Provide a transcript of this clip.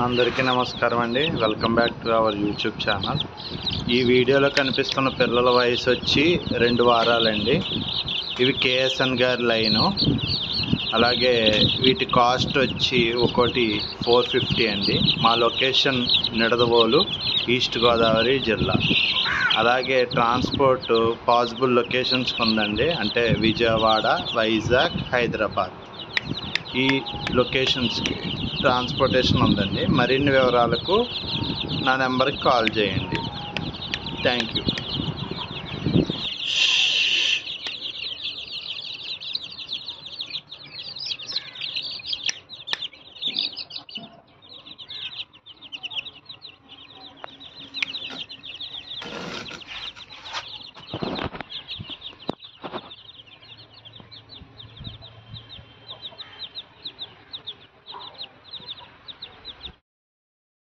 అందరికీ నమస్కారం అండి. Welcome back to our YouTube channel. ఈ వీడియోలో కనిపిస్తున్న పిల్లల వయసు వచ్చి 2 వారాలండి. ఇవి కేఎస్ఎన్ గారి లైను. అలాగే వీటి కాస్ట్ వచ్చి ఒకటి 450 అండి. మా లొకేషన్ నిడదవోలు, ఈస్ట్ గోదావరి జిల్లా. అలాగే ట్రాన్స్పోర్ట్ పాసిబుల్ లొకేషన్స్ ఉందండి, అంటే విజయవాడ, వైజాగ్, హైదరాబాద్. ఈ లొకేషన్స్కి ట్రాన్స్పోర్టేషన్ ఉందండి. మరిన్ని వివరాలకు నా నెంబర్కి కాల్ చేయండి. Thank you.